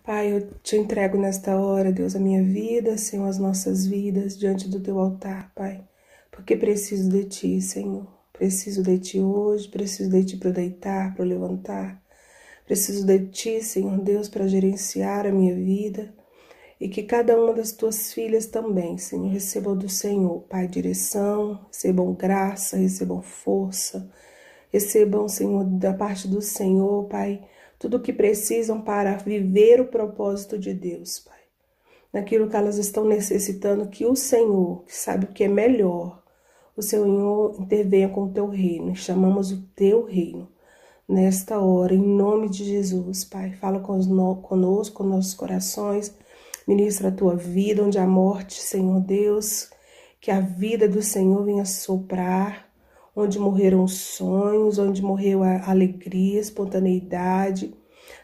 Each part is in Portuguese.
Pai, eu te entrego nesta hora, Deus, a minha vida, Senhor, as nossas vidas diante do teu altar, Pai, porque preciso de ti, Senhor. Preciso de ti hoje, preciso de ti para eu deitar, para eu levantar. Preciso de ti, Senhor Deus, para gerenciar a minha vida. E que cada uma das tuas filhas também, Senhor, recebam do Senhor, Pai, direção, recebam graça, recebam força, recebam, Senhor, da parte do Senhor, Pai, tudo o que precisam para viver o propósito de Deus, Pai. Naquilo que elas estão necessitando, que o Senhor, que sabe o que é melhor, o Senhor intervenha com o teu reino. Chamamos o teu reino nesta hora, em nome de Jesus, Pai. Fala conosco, com nossos corações. Ministra a tua vida, onde a morte, Senhor Deus, que a vida do Senhor venha soprar, onde morreram os sonhos, onde morreu a alegria, a espontaneidade.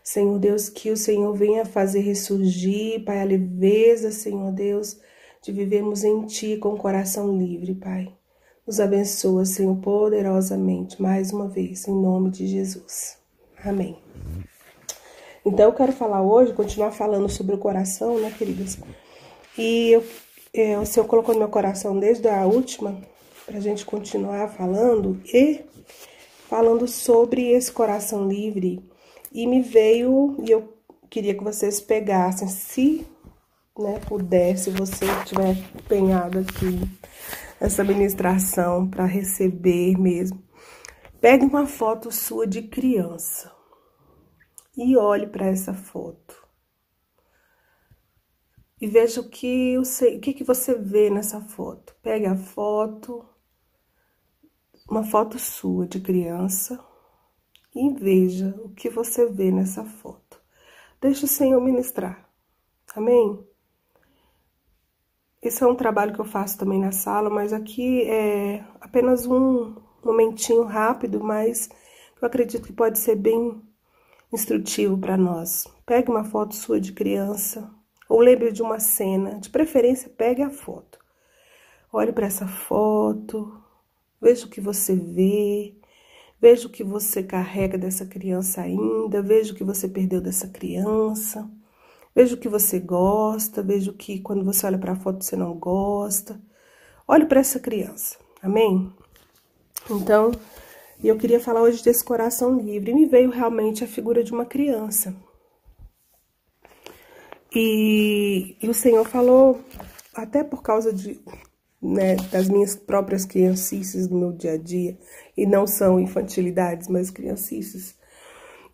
Senhor Deus, que o Senhor venha fazer ressurgir, Pai, a leveza, Senhor Deus, de vivermos em Ti com o coração livre, Pai. Nos abençoa, Senhor, poderosamente, mais uma vez, em nome de Jesus. Amém. Então, eu quero falar hoje, continuar falando sobre o coração, né, queridas? E o Senhor colocou no meu coração desde a última, para a gente continuar falando sobre esse coração livre. E me veio, e eu queria que vocês pegassem, se puder, se você estiver empenhado aqui nessa ministração para receber mesmo, pegue uma foto sua de criança. E olhe para essa foto. E veja o que você vê nessa foto. Pegue a foto, uma foto sua de criança, e veja o que você vê nessa foto. Deixa o Senhor ministrar. Amém? Esse é um trabalho que eu faço também na sala, mas aqui é apenas um momentinho rápido, mas eu acredito que pode ser bem instrutivo para nós. Pegue uma foto sua de criança, ou lembre de uma cena, de preferência pegue a foto. Olhe para essa foto, veja o que você vê, veja o que você carrega dessa criança ainda, veja o que você perdeu dessa criança, veja o que você gosta, veja o que quando você olha para a foto você não gosta. Olhe para essa criança, amém? Então, eu queria falar hoje desse coração livre. E me veio realmente a figura de uma criança. E o Senhor falou, até por causa das minhas próprias criancices do meu dia a dia, e não são infantilidades, mas criancices,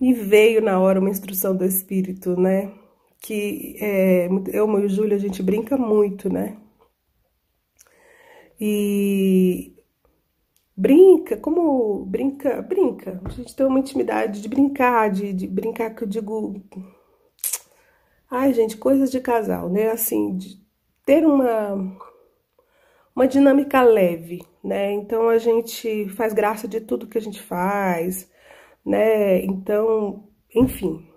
me veio na hora uma instrução do Espírito, né? Que eu e o Júlio, a gente brinca muito, né? E brinca. A gente tem uma intimidade de brincar, de brincar, que eu digo... Ai, gente, coisas de casal, né? Assim, de ter uma dinâmica leve, né? Então, a gente faz graça de tudo que a gente faz, né? Então, enfim,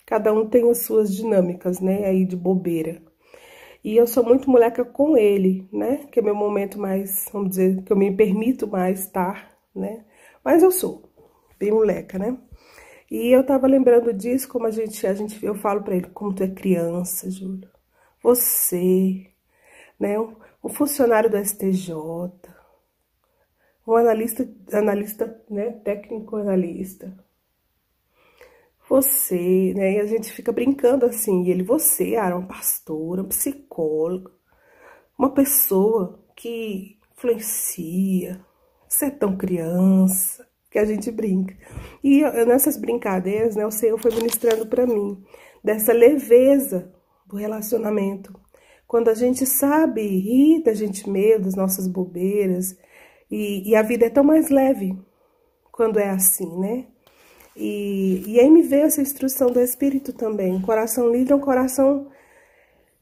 cada um tem as suas dinâmicas, né? Aí de bobeira. E eu sou muito moleca com ele, né? Que é meu momento mais, vamos dizer, que eu me permito mais estar, né? Mas eu sou bem moleca, né? E eu tava lembrando disso, como eu falo pra ele, como tu é criança, Júlio. Você, né? Um funcionário do STJ, um analista, né? Técnico analista. Você, né? E a gente fica brincando assim, e ele, você era uma pastora, um psicólogo, uma pessoa que influencia, você é tão criança, que a gente brinca. E nessas brincadeiras, né, o Senhor foi ministrando para mim, dessa leveza do relacionamento. Quando a gente sabe rir da gente mesmo, das nossas bobeiras, e a vida é tão mais leve quando é assim, né? E aí me veio essa instrução do Espírito também. Um coração livre é um coração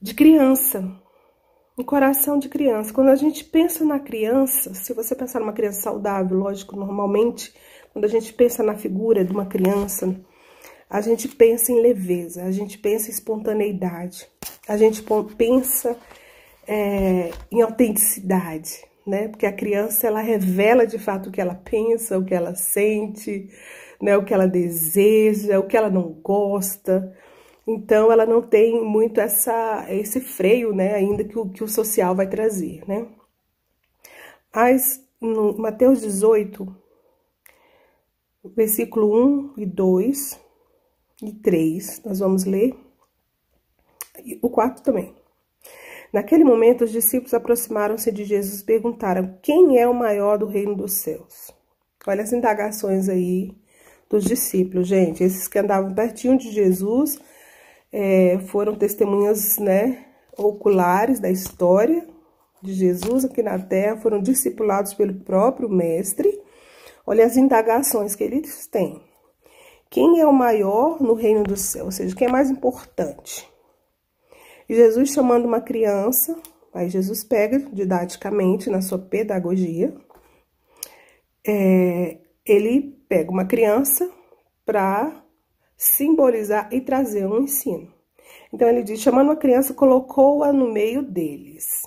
de criança. Um coração de criança. Quando a gente pensa na criança, se você pensar numa criança saudável, lógico, normalmente, quando a gente pensa na figura de uma criança, a gente pensa em leveza, a gente pensa em espontaneidade, a gente pensa em autenticidade, né? Porque a criança, ela revela de fato o que ela pensa, o que ela sente, né? O que ela deseja, o que ela não gosta. Então, ela não tem muito esse freio, né, ainda que o social vai trazer, né? Mas, no Mateus 18, versículo 1 e 2 e 3, nós vamos ler, e o 4 também. Naquele momento, os discípulos aproximaram-se de Jesus e perguntaram: quem é o maior do reino dos céus? Olha as indagações aí dos discípulos, gente. Esses que andavam pertinho de Jesus foram testemunhas, né, oculares da história de Jesus aqui na terra, foram discipulados pelo próprio mestre. Olha as indagações que eles têm. Quem é o maior no reino dos céus? Ou seja, quem é mais importante? E Jesus chamando uma criança, aí Jesus pega didaticamente na sua pedagogia, ele pega uma criança para simbolizar e trazer um ensino. Então ele diz, chamando uma criança, colocou-a no meio deles.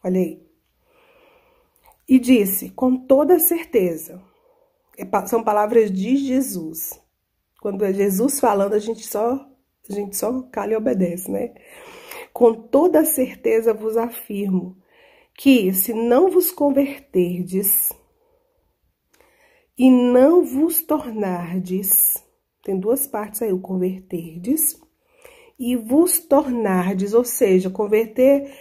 Olha aí. E disse, com toda certeza, são palavras de Jesus. Quando é Jesus falando, a gente só cala e obedece, né? Com toda certeza vos afirmo que, se não vos converterdes e não vos tornardes, tem duas partes aí, o converterdes e vos tornardes, ou seja, converter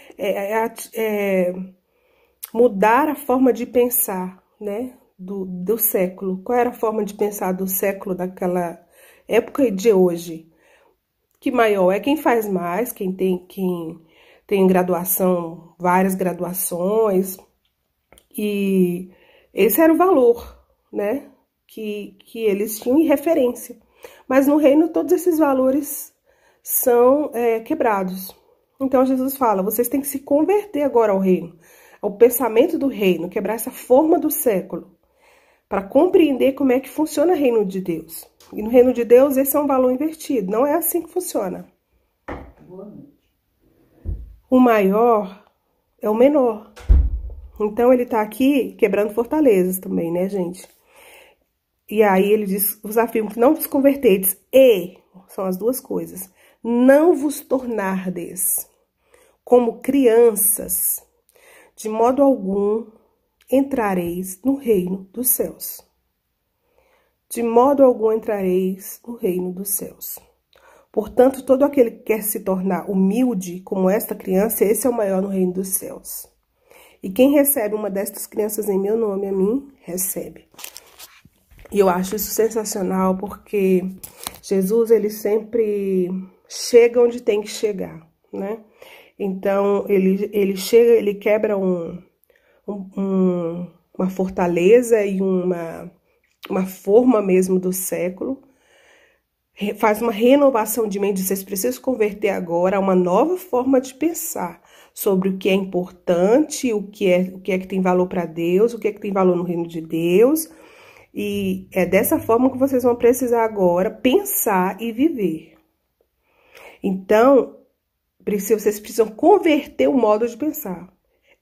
mudar a forma de pensar, né, do século. Qual era a forma de pensar do século daquela época e de hoje? Que maior é quem faz mais, quem tem graduação, várias graduações, e esse era o valor, né, que eles tinham em referência. Mas no reino todos esses valores são quebrados. Então Jesus fala, vocês têm que se converter agora ao reino, ao pensamento do reino, quebrar essa forma do século, para compreender como é que funciona o reino de Deus. E no reino de Deus, esse é um valor invertido. Não é assim que funciona. O maior é o menor. Então, ele tá aqui quebrando fortalezas também, né, gente? E aí, ele diz, vos afirmo que não vos converteis e, são as duas coisas, não vos tornardes como crianças, de modo algum entrareis no reino dos céus. De modo algum entrareis no reino dos céus. Portanto, todo aquele que quer se tornar humilde como esta criança, esse é o maior no reino dos céus. E quem recebe uma destas crianças em meu nome, a mim, recebe. E eu acho isso sensacional, porque Jesus, ele sempre chega onde tem que chegar, né? Então, ele chega, ele quebra uma fortaleza e uma forma mesmo do século, faz uma renovação de mente, vocês precisam converter agora a uma nova forma de pensar sobre o que é importante, o que é que tem valor para Deus, o que é que tem valor no reino de Deus, e é dessa forma que vocês vão precisar agora pensar e viver. Então, vocês precisam converter o modo de pensar.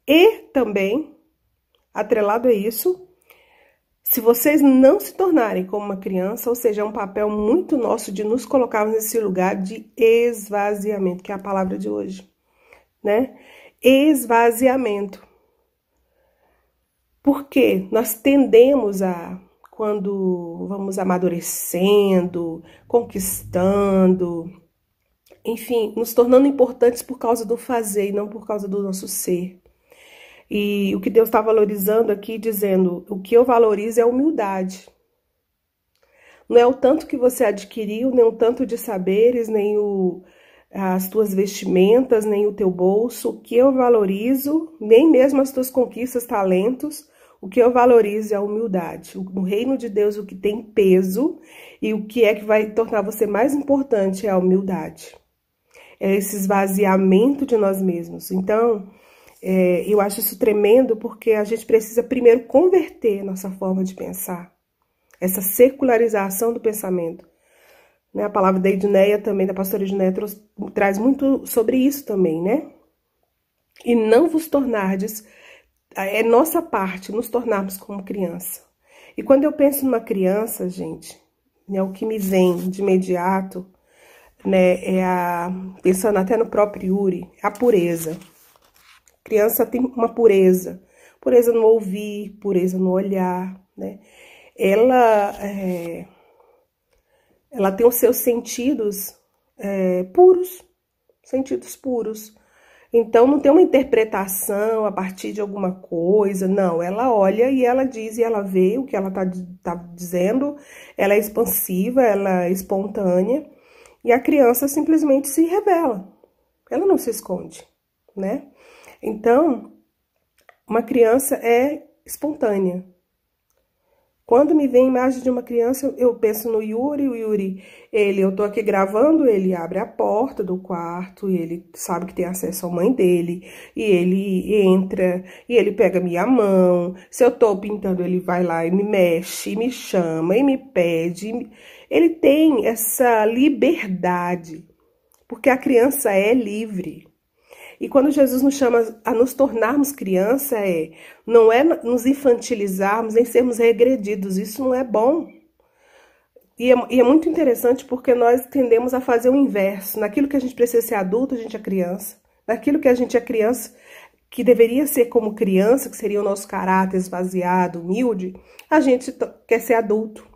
E também, atrelado a isso, se vocês não se tornarem como uma criança, ou seja, é um papel muito nosso de nos colocarmos nesse lugar de esvaziamento, que é a palavra de hoje, né? Esvaziamento. Porque nós tendemos a, quando vamos amadurecendo, conquistando, enfim, nos tornando importantes por causa do fazer e não por causa do nosso ser. E o que Deus está valorizando aqui, dizendo, o que eu valorizo é a humildade. Não é o tanto que você adquiriu, nem o tanto de saberes, nem as tuas vestimentas, nem o teu bolso. O que eu valorizo, nem mesmo as tuas conquistas, talentos, o que eu valorizo é a humildade. No reino de Deus, o que tem peso e o que é que vai tornar você mais importante é a humildade. É esse esvaziamento de nós mesmos. Então, eu acho isso tremendo, porque a gente precisa primeiro converter nossa forma de pensar. Essa secularização do pensamento. Né? A palavra da Edneia também, da pastora Edneia, traz muito sobre isso também, né? E não vos tornardes, é nossa parte, nos tornarmos como criança. E quando eu penso numa criança, gente, né, o que me vem de imediato, né? Pensando até no próprio Yuri, a pureza. Criança tem uma pureza. Pureza no ouvir, pureza no olhar, né? Ela tem os seus sentidos puros, sentidos puros. Então, não tem uma interpretação a partir de alguma coisa, não. Ela olha e ela diz e ela vê o que ela tá dizendo, ela é expansiva, ela é espontânea, e a criança simplesmente se revela, ela não se esconde, né? Então, uma criança é espontânea. Quando me vem a imagem de uma criança, eu penso no Yuri. O Yuri, eu tô aqui gravando, ele abre a porta do quarto, e ele sabe que tem acesso à mãe dele, e ele entra, e ele pega minha mão. Se eu tô pintando, ele vai lá e me mexe, e me chama, e me pede. Ele tem essa liberdade, porque a criança é livre. E quando Jesus nos chama a nos tornarmos criança, não é nos infantilizarmos, nem sermos regredidos. Isso não é bom. E é muito interessante porque nós tendemos a fazer o inverso. Naquilo que a gente precisa ser adulto, a gente é criança. Naquilo que a gente é criança, que deveria ser como criança, que seria o nosso caráter esvaziado, humilde, a gente quer ser adulto.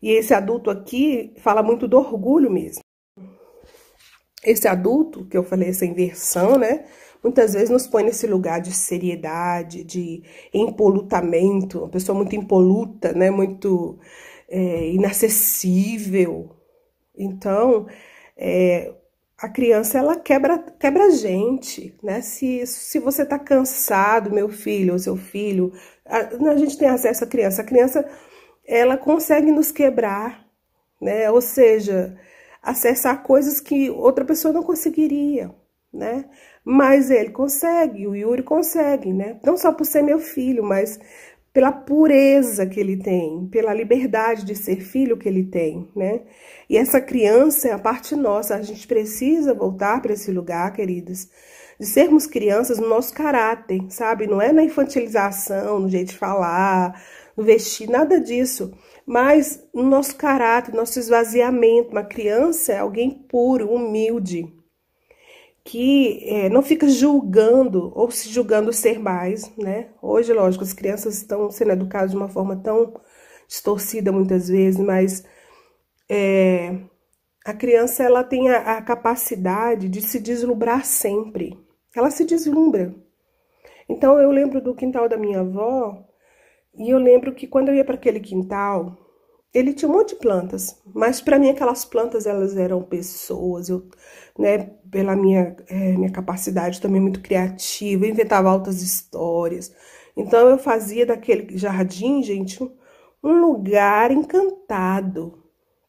E esse adulto aqui fala muito do orgulho mesmo. Esse adulto, que eu falei, essa inversão, né? Muitas vezes nos põe nesse lugar de seriedade, de impolutamento, uma pessoa muito impoluta, né? Muito inacessível. Então, a criança, ela quebra a gente, né? Se você tá cansado, meu filho ou seu filho, a gente tem acesso à criança. A criança, ela consegue nos quebrar, né? Ou seja, acessar coisas que outra pessoa não conseguiria, né? Mas ele consegue, o Yuri consegue, né? Não só por ser meu filho, mas pela pureza que ele tem, pela liberdade de ser filho que ele tem, né? E essa criança é a parte nossa, a gente precisa voltar para esse lugar, queridas, de sermos crianças no nosso caráter, sabe? Não é na infantilização, no jeito de falar, no vestir, nada disso. Mas no nosso caráter, nosso esvaziamento. Uma criança é alguém puro, humilde, que não fica julgando ou se julgando ser mais, né? Hoje, lógico, as crianças estão sendo educadas de uma forma tão distorcida muitas vezes, mas a criança, ela tem a capacidade de se deslumbrar sempre. Ela se deslumbra. Então, eu lembro do quintal da minha avó, e eu lembro que quando eu ia para aquele quintal, ele tinha um monte de plantas, mas para mim aquelas plantas, elas eram pessoas, né, pela minha capacidade também muito criativa, eu inventava altas histórias. Então eu fazia daquele jardim, gente, um lugar encantado,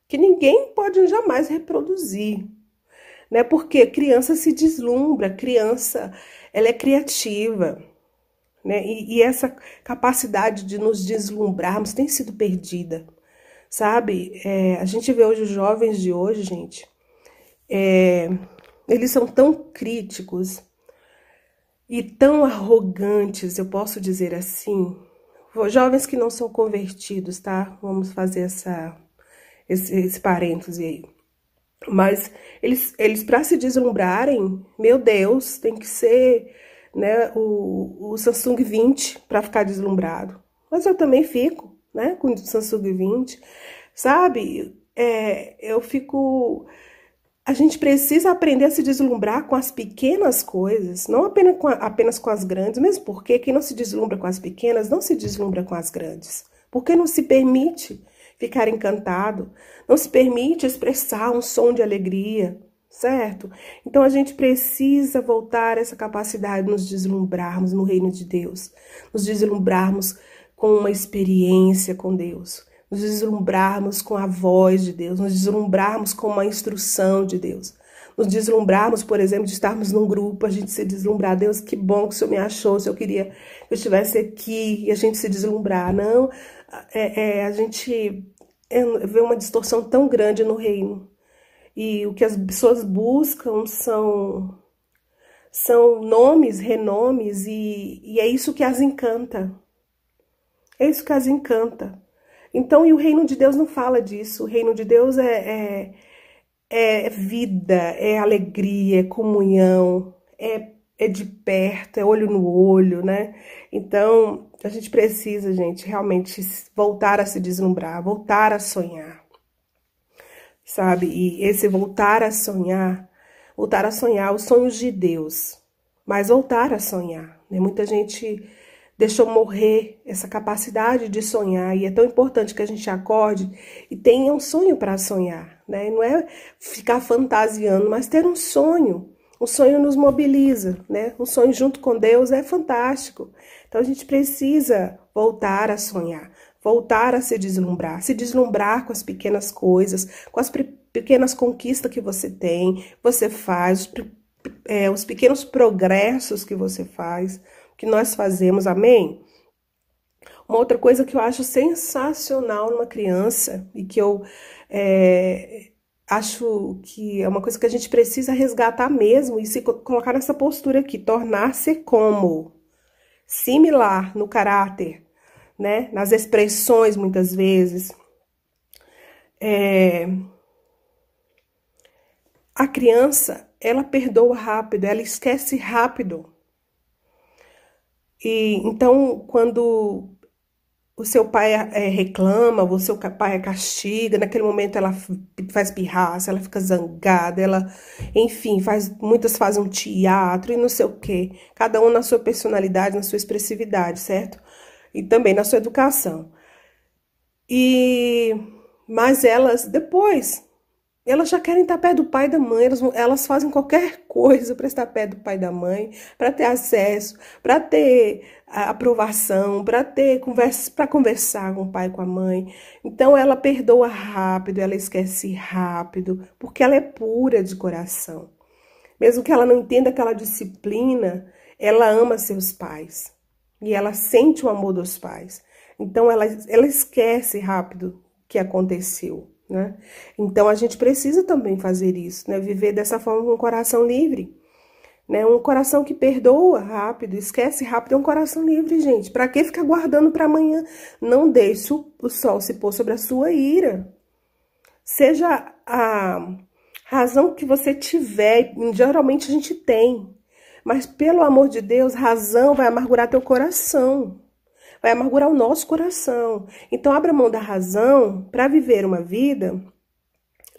que ninguém pode jamais reproduzir, né? Porque criança se deslumbra, criança, ela é criativa, né? E essa capacidade de nos deslumbrarmos tem sido perdida, sabe? A gente vê hoje os jovens de hoje, gente, eles são tão críticos e tão arrogantes, eu posso dizer assim. Jovens que não são convertidos, tá? Vamos fazer esse parêntese aí. Mas eles para se deslumbrarem, meu Deus, tem que ser, né, o Samsung 20 para ficar deslumbrado. Mas eu também fico, né, com o Samsung 20, sabe? Eu fico... A gente precisa aprender a se deslumbrar com as pequenas coisas, não apenas com as grandes, mesmo porque quem não se deslumbra com as pequenas não se deslumbra com as grandes. Porque não se permite ficar encantado, não se permite expressar um som de alegria, certo? Então a gente precisa voltar a essa capacidade de nos deslumbrarmos no reino de Deus, nos deslumbrarmos com uma experiência com Deus, nos deslumbrarmos com a voz de Deus, nos deslumbrarmos com uma instrução de Deus, nos deslumbrarmos, por exemplo, de estarmos num grupo, a gente se deslumbrar, Deus, que bom que o Senhor me achou, se eu queria que eu estivesse aqui, e a gente se deslumbrar, não, a gente vê uma distorção tão grande no reino, e o que as pessoas buscam são nomes, renomes, e é isso que as encanta, é isso que as encanta. Então, e o reino de Deus não fala disso, o reino de Deus é é vida, é alegria, é comunhão, é de perto, é olho no olho, né? Então, a gente precisa, gente, realmente voltar a se deslumbrar, voltar a sonhar, sabe? E esse voltar a sonhar os sonhos de Deus, mas voltar a sonhar, né? Muita gente deixou morrer essa capacidade de sonhar, e é tão importante que a gente acorde e tenha um sonho para sonhar, né? Não é ficar fantasiando, mas ter um sonho. O sonho nos mobiliza, né? Um sonho junto com Deus é fantástico. Então a gente precisa voltar a sonhar, voltar a se deslumbrar com as pequenas coisas, com as pequenas conquistas que você tem, você faz, os pequenos progressos que você faz, que nós fazemos, amém? Uma outra coisa que eu acho sensacional numa criança e que eu acho que é uma coisa que a gente precisa resgatar mesmo e se colocar nessa postura aqui, tornar-se como, similar no caráter, né? Nas expressões, muitas vezes. A criança, ela perdoa rápido, ela esquece rápido. E então, quando o seu pai reclama, o seu pai castiga, naquele momento ela faz pirraça, ela fica zangada, ela, enfim, muitas fazem um teatro e não sei o quê. Cada um na sua personalidade, na sua expressividade, certo? E também na sua educação. Mas elas, depois, elas já querem estar perto do pai e da mãe, elas fazem qualquer coisa para estar perto do pai e da mãe, para ter acesso, para ter aprovação, para conversar com o pai e com a mãe. Então ela perdoa rápido, ela esquece rápido, porque ela é pura de coração. Mesmo que ela não entenda aquela disciplina, ela ama seus pais e ela sente o amor dos pais. Então ela esquece rápido o que aconteceu. Né? Então a gente precisa também fazer isso, né? Viver dessa forma com um coração livre, né? Um coração que perdoa rápido, esquece rápido, é um coração livre, gente. Para que ficar guardando para amanhã? Não deixe o sol se pôr sobre a sua ira. Seja a razão que você tiver, geralmente a gente tem, mas pelo amor de Deus, razão vai amargurar teu coração. Vai amargurar o nosso coração. Então, abra mão da razão para viver uma vida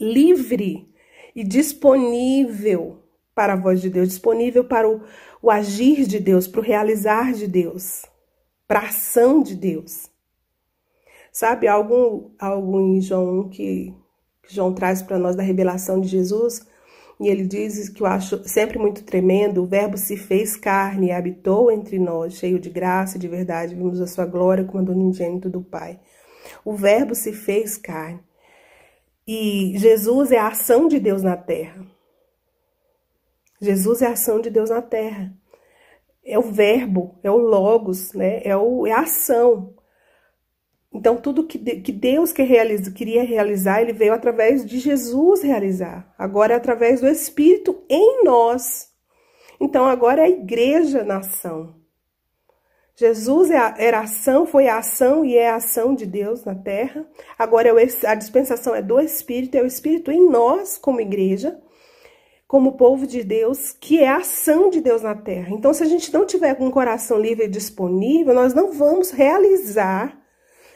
livre e disponível para a voz de Deus, disponível para o agir de Deus, para o realizar de Deus, para a ação de Deus. Sabe, algo em João 1 que João traz para nós da revelação de Jesus, e ele diz que eu acho sempre muito tremendo: o verbo se fez carne e habitou entre nós, cheio de graça e de verdade, vimos a sua glória como a do unigênito do Pai. O verbo se fez carne. E Jesus é a ação de Deus na terra. Jesus é a ação de Deus na terra. É o verbo, é o logos, né? É a ação. Então, tudo que Deus queria realizar, ele veio através de Jesus realizar. Agora é através do Espírito em nós. Então, agora é a igreja na ação. Jesus era ação, foi a ação e é a ação de Deus na terra. Agora a dispensação é do Espírito, é o Espírito em nós como igreja, como povo de Deus, que é a ação de Deus na terra. Então, se a gente não tiver com o coração livre e disponível, nós não vamos realizar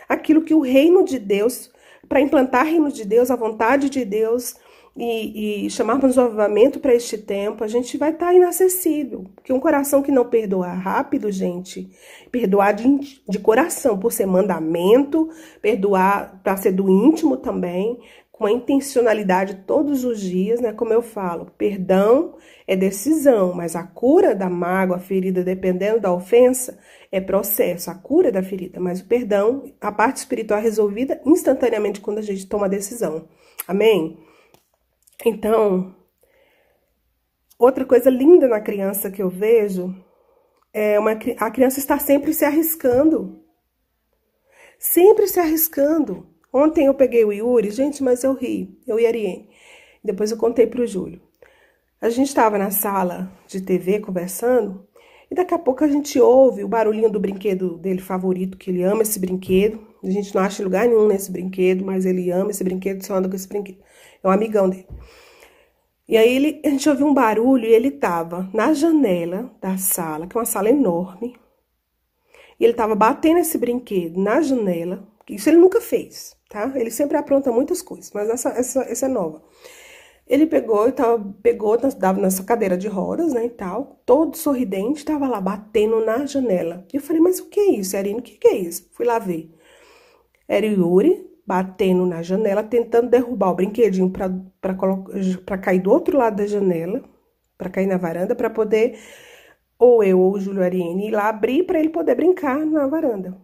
aquilo que o reino de Deus, para implantar o reino de Deus, a vontade de Deus e chamarmos o avivamento para este tempo, a gente vai estar inacessível. Porque um coração que não perdoa rápido, gente, perdoar de coração, por ser mandamento, perdoar para ser do íntimo também, com a intencionalidade todos os dias, né? Como eu falo, perdão é decisão, mas a cura da mágoa, a ferida, dependendo da ofensa, é processo, a cura da ferida. Mas o perdão, a parte espiritual é resolvida instantaneamente quando a gente toma a decisão. Amém? Então, outra coisa linda na criança que eu vejo é a criança está sempre se arriscando. Sempre se arriscando. Ontem eu peguei o Yuri, gente, mas eu ri, eu e a Ariane. Depois eu contei para o Júlio. A gente estava na sala de TV conversando, e daqui a pouco a gente ouve o barulhinho do brinquedo dele favorito, que ele ama esse brinquedo. A gente não acha lugar nenhum nesse brinquedo, mas ele ama esse brinquedo, só anda com esse brinquedo. É um amigão dele. E aí a gente ouviu um barulho e ele tava na janela da sala, que é uma sala enorme. E ele tava batendo esse brinquedo na janela. Isso ele nunca fez, tá? Ele sempre apronta muitas coisas, mas essa é nova. Ele pegou, dava nessa cadeira de rodas, né, e tal, todo sorridente, tava lá batendo na janela. E eu falei, mas o que é isso, Erino? O que é isso? Fui lá ver. Era o Yuri batendo na janela, tentando derrubar o brinquedinho para cair do outro lado da janela, para cair na varanda, para poder, ou eu ou o Júlio Ariene, ir lá abrir para ele poder brincar na varanda.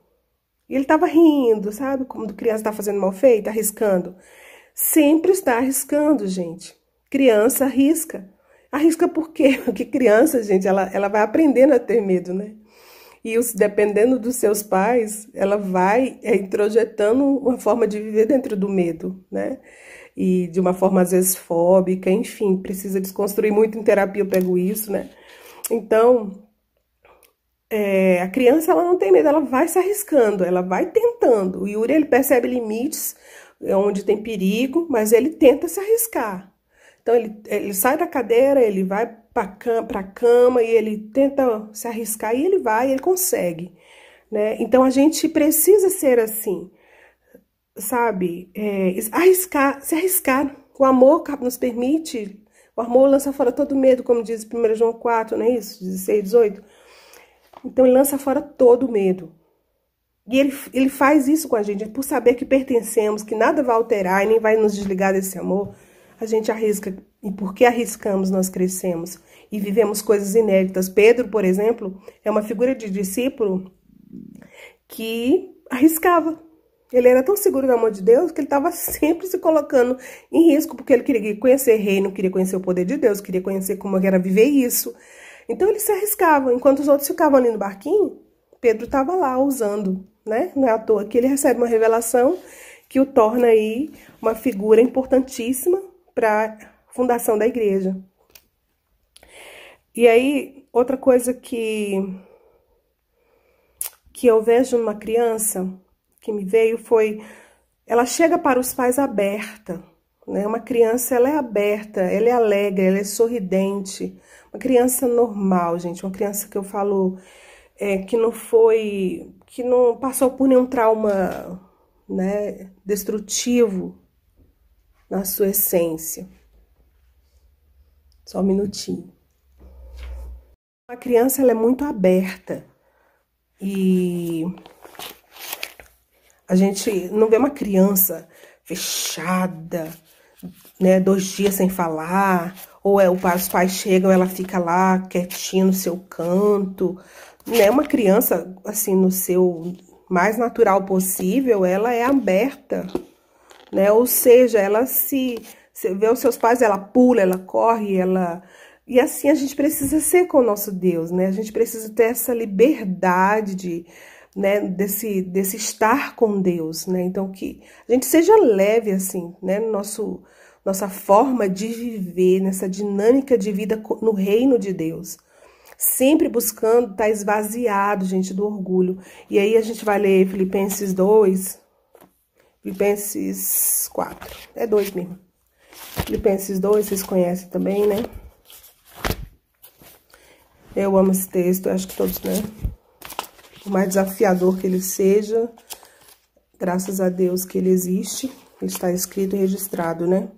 E ele tava rindo, sabe? Como criança tá fazendo mal feito, arriscando. Sempre está arriscando, gente. Criança arrisca. Arrisca por quê? Porque criança, gente, ela vai aprendendo a ter medo, né? E dependendo dos seus pais, ela vai introjetando uma forma de viver dentro do medo, né? E de uma forma, às vezes, fóbica, enfim, precisa desconstruir muito em terapia, eu pego isso, né? Então, a criança, ela não tem medo, ela vai se arriscando, ela vai tentando. O Yuri, ele percebe limites onde tem perigo, mas ele tenta se arriscar. Então, ele sai da cadeira, ele vai para a cama e ele tenta se arriscar e ele consegue, né? Então, a gente precisa ser assim, sabe? Se arriscar. O amor nos permite, o amor lança fora todo medo, como diz 1 João 4, não é isso? 16, 18. Então, ele lança fora todo medo. E ele faz isso com a gente, por saber que pertencemos, que nada vai alterar e nem vai nos desligar desse amor. A gente arrisca, e porque arriscamos, nós crescemos e vivemos coisas inéditas. Pedro, por exemplo, é uma figura de discípulo que arriscava. Ele era tão seguro do amor de Deus que ele estava sempre se colocando em risco, porque ele queria conhecer reino, queria conhecer o poder de Deus, queria conhecer como era viver isso. Então ele se arriscava. Enquanto os outros ficavam ali no barquinho, Pedro estava lá usando, né? Não é à toa que ele recebe uma revelação que o torna aí uma figura importantíssima para a fundação da igreja. E aí, outra coisa que eu vejo numa criança, que me veio, foi, ela chega para os pais aberta, né? Uma criança, ela é aberta, ela é alegre, ela é sorridente. Uma criança normal, gente, uma criança que eu falo que não passou por nenhum trauma, né, destrutivo na sua essência. Só um minutinho. A criança, ela é muito aberta e a gente não vê uma criança fechada, né, 2 dias sem falar, ou os pais chegam, ela fica lá quietinha no seu canto, né? Uma criança, assim, no seu mais natural possível, ela é aberta, né? Ou seja, ela você vê os seus pais, ela pula, ela corre, e assim a gente precisa ser com o nosso Deus, né? A gente precisa ter essa liberdade né, desse estar com Deus, né? Então, que a gente seja leve, assim, né? Nossa forma de viver, nessa dinâmica de vida no reino de Deus. Sempre buscando estar esvaziado, gente, do orgulho. E aí a gente vai ler Filipenses 2, Filipenses 4, é 2 mesmo. Filipenses 2, vocês conhecem também, né? Eu amo esse texto, eu acho que todos, né? Por mais desafiador que ele seja, graças a Deus que ele existe, ele está escrito e registrado, né?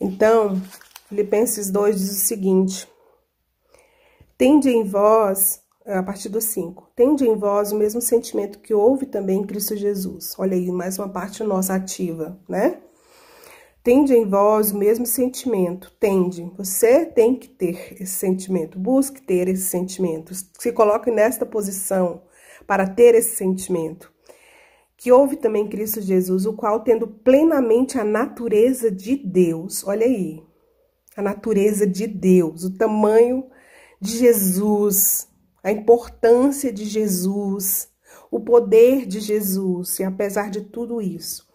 Então, Filipenses 2 diz o seguinte: tende em vós, a partir do 5, tende em vós o mesmo sentimento que houve também em Cristo Jesus. Olha aí, mais uma parte nossa ativa, né? Tende em vós o mesmo sentimento, você tem que ter esse sentimento, busque ter esse sentimento, se coloque nesta posição para ter esse sentimento, que houve também em Cristo Jesus, o qual, tendo plenamente a natureza de Deus, olha aí, a natureza de Deus, o tamanho de Jesus, a importância de Jesus, o poder de Jesus, e apesar de tudo isso,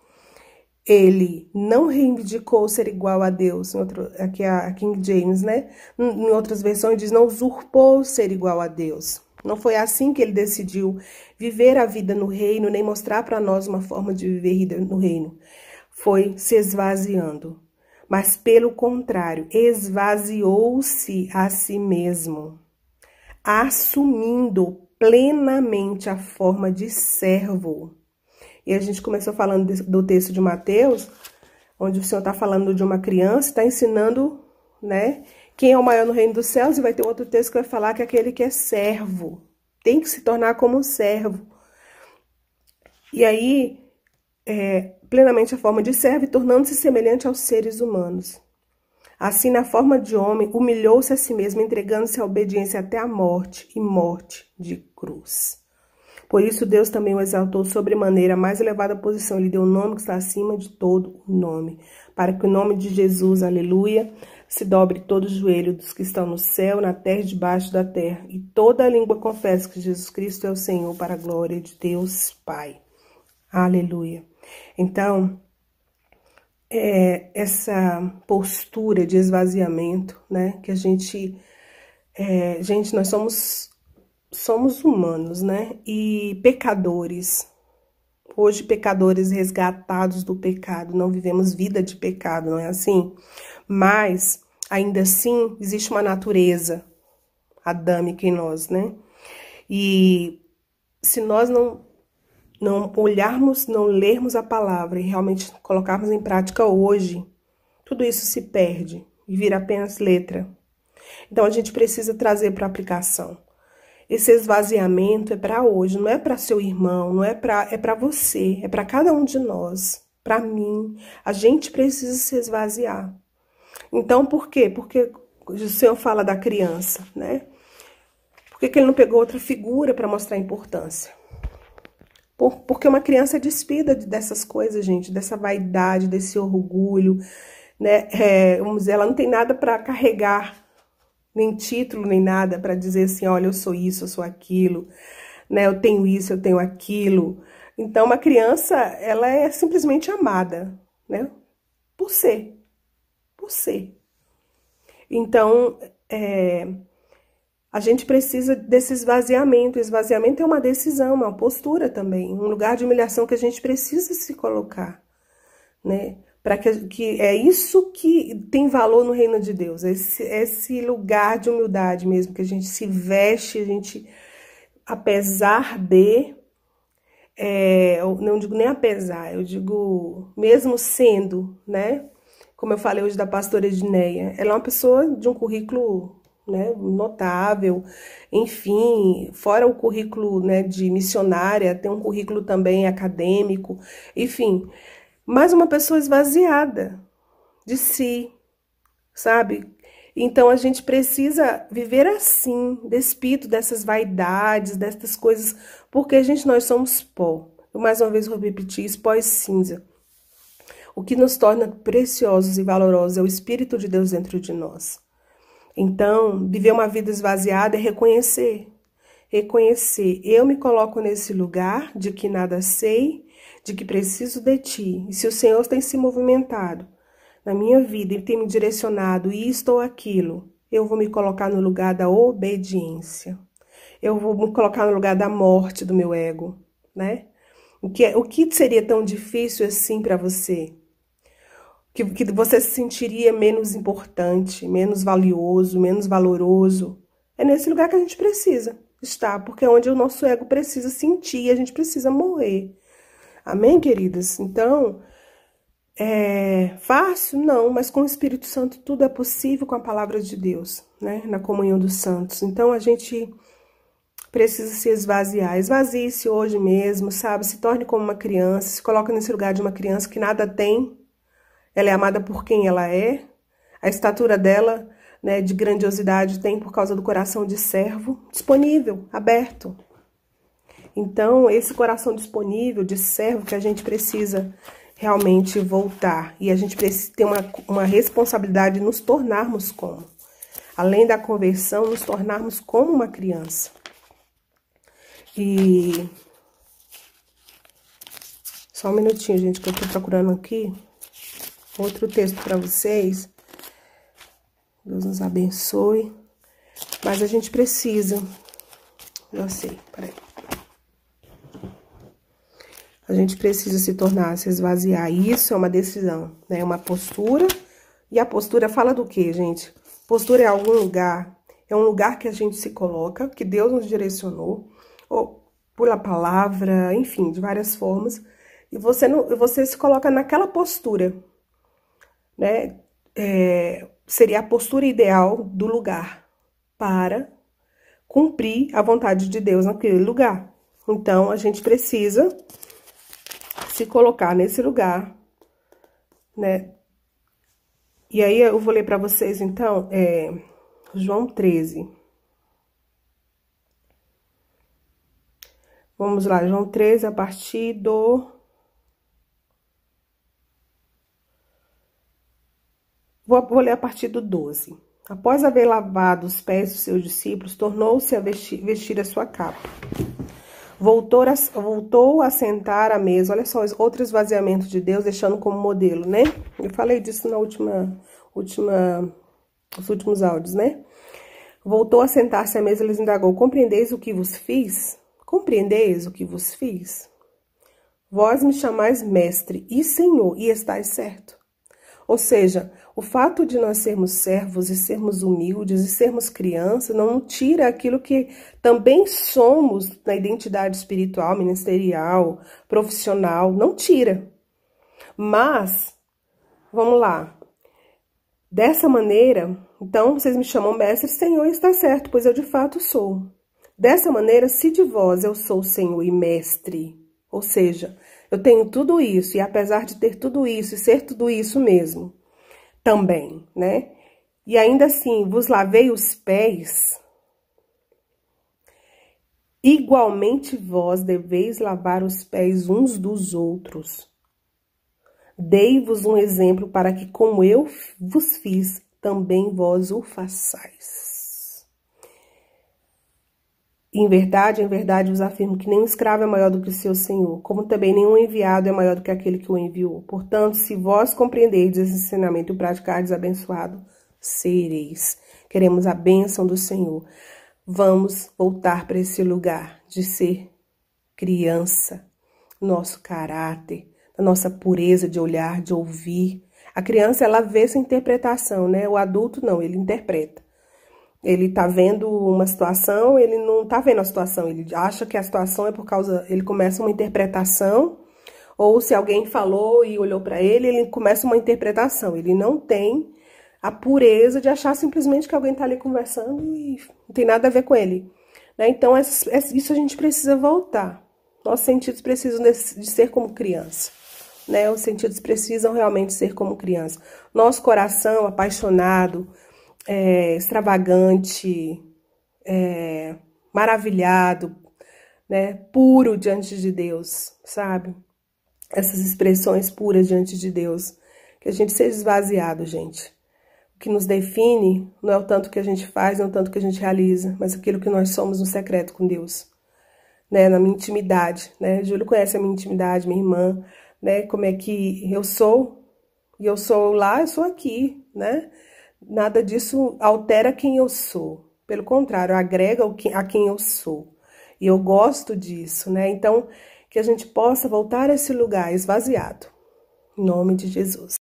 ele não reivindicou ser igual a Deus, aqui a King James, né? Em outras versões diz, não usurpou ser igual a Deus. Não foi assim que ele decidiu viver a vida no reino, nem mostrar para nós uma forma de viver no reino. Foi se esvaziando. mas pelo contrário, esvaziou-se a si mesmo, assumindo plenamente a forma de servo. E a gente começou falando do texto de Mateus, onde o Senhor está falando de uma criança, está ensinando, né, quem é o maior no reino dos céus, e vai ter outro texto que vai falar que é aquele que é servo, tem que se tornar como um servo. E aí, plenamente a forma de servo, tornando-se semelhante aos seres humanos. Assim, na forma de homem, humilhou-se a si mesmo, entregando-se à obediência até a morte, e morte de cruz. Por isso, Deus também o exaltou sobremaneira, a mais elevada posição, lhe deu um nome que está acima de todo o nome, para que o nome de Jesus, aleluia, se dobre todo o joelho dos que estão no céu, na terra e debaixo da terra, e toda a língua confesse que Jesus Cristo é o Senhor, para a glória de Deus Pai. Aleluia. Então, essa postura de esvaziamento, né, que a gente, nós somos humanos, né, e pecadores. Hoje, pecadores resgatados do pecado, não vivemos vida de pecado, não é assim? Mas, ainda assim, existe uma natureza adâmica em nós, né? E se nós não olharmos, não lermos a palavra e realmente colocarmos em prática hoje, tudo isso se perde e vira apenas letra. Então, a gente precisa trazer para aplicação. Esse esvaziamento é para hoje, não é para seu irmão, não é para você, é para cada um de nós, para mim. A gente precisa se esvaziar. Então, por quê? Porque o Senhor fala da criança, né? Por que ele não pegou outra figura para mostrar a importância? Porque uma criança é despida dessas coisas, gente, dessa vaidade, desse orgulho, né? Vamos dizer, ela não tem nada para carregar, nem título, nem nada para dizer assim, olha, eu sou isso, eu sou aquilo, né? Eu tenho isso, eu tenho aquilo. Então, uma criança, ela é simplesmente amada, né? Por ser. Então, a gente precisa desse esvaziamento. O esvaziamento é uma decisão, uma postura também, um lugar de humilhação que a gente precisa se colocar, né? Para que é isso que tem valor no reino de Deus, esse lugar de humildade mesmo, que a gente se veste, a gente, apesar de, eu não digo nem apesar, eu digo mesmo sendo, né? Como eu falei hoje da pastora Edneia, ela é uma pessoa de um currículo, né, notável, enfim, fora o currículo, né, de missionária, tem um currículo também acadêmico, enfim, mas uma pessoa esvaziada de si, sabe? Então a gente precisa viver assim, despido dessas vaidades, dessas coisas, porque, gente, nós somos pó. Eu mais uma vez vou repetir isso, pó e cinza. O que nos torna preciosos e valorosos é o Espírito de Deus dentro de nós. Então, viver uma vida esvaziada é reconhecer. Eu me coloco nesse lugar de que nada sei, de que preciso de ti. E se o Senhor tem se movimentado na minha vida e tem me direcionado isto ou aquilo, eu vou me colocar no lugar da obediência. Eu vou me colocar no lugar da morte do meu ego, né? O que seria tão difícil assim para você? Que você se sentiria menos importante, menos valioso, menos valoroso. É nesse lugar que a gente precisa estar, porque é onde o nosso ego precisa sentir e a gente precisa morrer. Amém, queridas? Então, é fácil? Não, mas com o Espírito Santo tudo é possível com a palavra de Deus, né? Na comunhão dos santos. Então, a gente precisa se esvaziar. Esvazie-se hoje mesmo, sabe? Se torne como uma criança, se coloque nesse lugar de uma criança que nada tem. Ela é amada por quem ela é. A estatura dela, né, de grandiosidade tem por causa do coração de servo disponível, aberto. Então, esse coração disponível de servo que a gente precisa realmente voltar. E a gente precisa ter uma responsabilidade de nos tornarmos como. Além da conversão, nos tornarmos como uma criança. E só um minutinho, gente, que eu tô procurando aqui outro texto para vocês. Deus nos abençoe. Mas a gente precisa. Já sei, peraí. A gente precisa se tornar, se esvaziar. Isso é uma decisão, né? Uma postura E a postura fala do quê, gente? Postura é algum lugar, é um lugar que a gente se coloca, que Deus nos direcionou, ou pela palavra, enfim, de várias formas. E você se coloca naquela postura, né? Seria a postura ideal do lugar para cumprir a vontade de Deus naquele lugar. Então, a gente precisa se colocar nesse lugar, né? E aí, eu vou ler para vocês, então, João 13. Vamos lá, João 13, a partir do... Vou ler a partir do 12. Após haver lavado os pés dos seus discípulos, tornou-se a vestir a sua capa. Voltou a sentar à mesa. Olha só, outro esvaziamento de Deus, deixando como modelo, né? Eu falei disso na os últimos áudios, né? Voltou a sentar-se à mesa e lhes indagou: compreendeis o que vos fiz? Compreendeis o que vos fiz? Vós me chamais mestre e senhor, e estáis certo. Ou seja, o fato de nós sermos servos e sermos humildes e sermos crianças não tira aquilo que também somos na identidade espiritual, ministerial, profissional, não tira. Mas, vamos lá, dessa maneira, então vocês me chamam mestre e senhor e está certo, pois eu de fato sou. Dessa maneira, se de vós eu sou senhor e mestre, ou seja, eu tenho tudo isso, e apesar de ter tudo isso e ser tudo isso mesmo, também, né? E ainda assim, vos lavei os pés, igualmente vós deveis lavar os pés uns dos outros. Dei-vos um exemplo para que, como eu vos fiz, também vós o façais. Em verdade vos afirmo que nenhum escravo é maior do que o seu senhor, como também nenhum enviado é maior do que aquele que o enviou. Portanto, se vós compreenderdes esse ensinamento e o praticardes, abençoado sereis. Queremos a bênção do Senhor. Vamos voltar para esse lugar de ser criança, nosso caráter, a nossa pureza de olhar, de ouvir. A criança, ela vê essa interpretação, né? O adulto não, ele interpreta. Ele tá vendo uma situação, ele não tá vendo a situação, ele acha que a situação é por causa... Ele começa uma interpretação, ou se alguém falou e olhou para ele, ele começa uma interpretação. Ele não tem a pureza de achar simplesmente que alguém tá ali conversando e não tem nada a ver com ele, né? Então, isso a gente precisa voltar. Nossos sentidos precisam de ser como criança, né? Os sentidos precisam realmente ser como criança. Nosso coração apaixonado... extravagante, maravilhado, né, puro diante de Deus, sabe? Essas expressões puras diante de Deus, que a gente seja esvaziado, gente. O que nos define não é o tanto que a gente faz, não é o tanto que a gente realiza, mas aquilo que nós somos no secreto com Deus, né, na minha intimidade, né? Júlio conhece a minha intimidade, minha irmã, né, como é que eu sou, e eu sou lá, eu sou aqui, né? Nada disso altera quem eu sou. Pelo contrário, agrega a quem eu sou. E eu gosto disso, né? Então, que a gente possa voltar a esse lugar esvaziado. Em nome de Jesus.